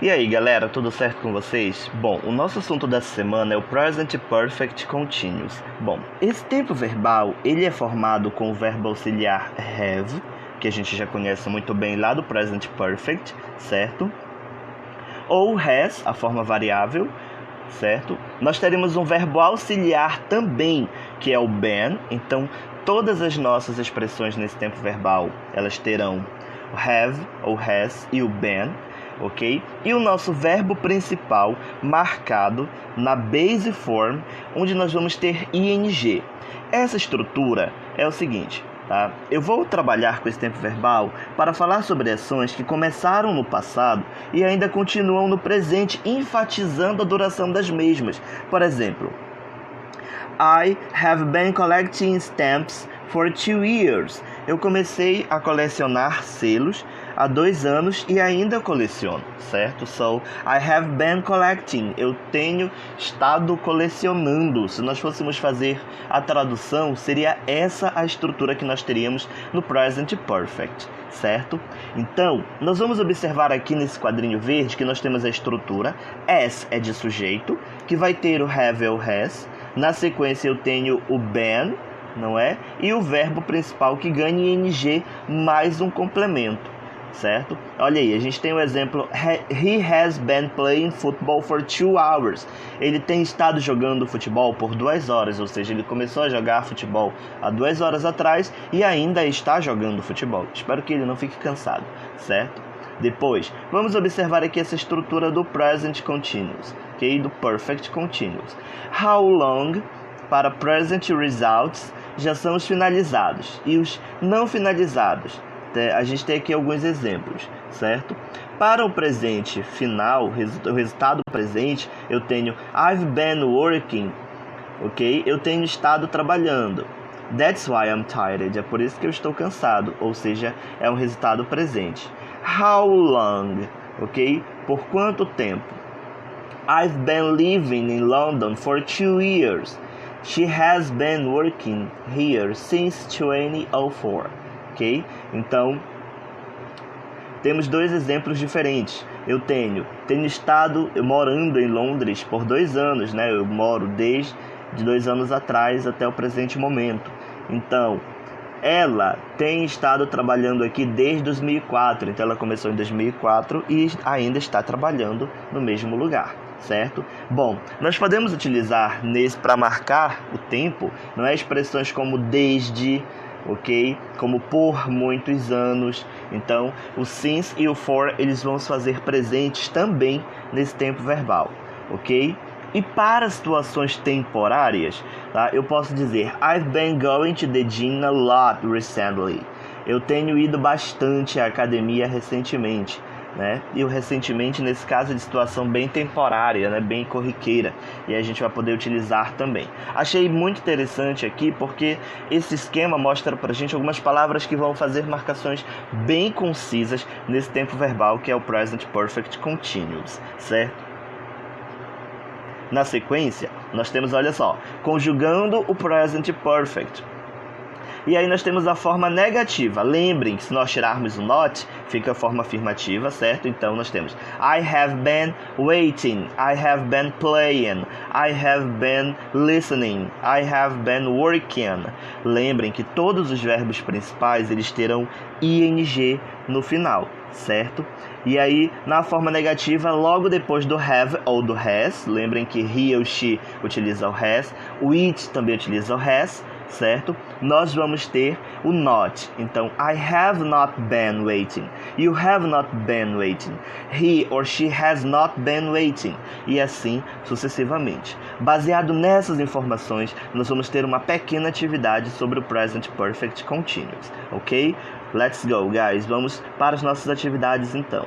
E aí galera, tudo certo com vocês? Bom, o nosso assunto dessa semana é o Present Perfect Continuous. Bom, esse tempo verbal, ele é formado com o verbo auxiliar have, que a gente já conhece muito bem lá do Present Perfect, certo? Ou has, a forma variável, certo? Nós teremos um verbo auxiliar também, que é o been. Então, todas as nossas expressões nesse tempo verbal, elas terão o have, ou has e o been, ok? E o nosso verbo principal marcado na base form, onde nós vamos ter ing. Essa estrutura é o seguinte, tá? Eu vou trabalhar com esse tempo verbal para falar sobre ações que começaram no passado e ainda continuam no presente, enfatizando a duração das mesmas. Por exemplo, I have been collecting stamps for 2 years. Eu comecei a colecionar selos há 2 anos e ainda coleciono, certo? So, I have been collecting. Eu tenho estado colecionando. Se nós fôssemos fazer a tradução, seria essa a estrutura que nós teríamos no Present Perfect, certo? Então, nós vamos observar aqui nesse quadrinho verde que nós temos a estrutura. As é de sujeito, que vai ter o have ou has. Na sequência eu tenho o been, não é? E o verbo principal que ganha ing mais um complemento, certo? Olha aí, a gente tem o exemplo He has been playing football for 2 hours. Ele tem estado jogando futebol por 2 horas, ou seja, ele começou a jogar futebol há 2 horas atrás e ainda está jogando futebol. Espero que ele não fique cansado, certo? Depois, vamos observar aqui essa estrutura do Present Continuous, ok? Do Perfect Continuous. How long, para Present Results, já são os finalizados. E os não finalizados, a gente tem aqui alguns exemplos, certo? Para o presente final, o resultado presente, eu tenho I've been working, ok? Eu tenho estado trabalhando. That's why I'm tired. É por isso que eu estou cansado, ou seja, é um resultado presente. How long, ok? Por quanto tempo? I've been living in London for 2 years. She has been working here since 2004, ok? Então, temos 2 exemplos diferentes. Eu tenho estado morando em Londres por 2 anos, né? Eu moro desde 2 anos atrás até o presente momento. Então, ela tem estado trabalhando aqui desde 2004. Então, ela começou em 2004 e ainda está trabalhando no mesmo lugar, certo? Bom, nós podemos utilizar nesse para marcar o tempo, não é, expressões como desde, ok? Como por muitos anos. Então, o since e o for, eles vão se fazer presentes também nesse tempo verbal, ok? E para situações temporárias, tá? Eu posso dizer I've been going to the gym a lot recently. Eu tenho ido bastante à academia recentemente, né? E o recentemente, nesse caso, é de situação bem temporária, né? Bem corriqueira. E a gente vai poder utilizar também. Achei muito interessante aqui porque esse esquema mostra pra gente algumas palavras que vão fazer marcações bem concisas nesse tempo verbal, que é o Present Perfect Continuous, certo? Na sequência, nós temos, olha só, conjugando o Present Perfect. E aí nós temos a forma negativa. Lembrem que se nós tirarmos o not, fica a forma afirmativa, certo? Então nós temos I have been waiting, I have been playing, I have been listening, I have been working. Lembrem que todos os verbos principais, eles terão ing no final, certo? E aí, na forma negativa, logo depois do have ou do has, lembrem que he ou she utiliza o has, o it também utiliza o has, certo? Nós vamos ter o not. Então, I have not been waiting. You have not been waiting. He or she has not been waiting. E assim sucessivamente. Baseado nessas informações, nós vamos ter uma pequena atividade sobre o Present Perfect Continuous, ok? Let's go, guys. Vamos para as nossas atividades então.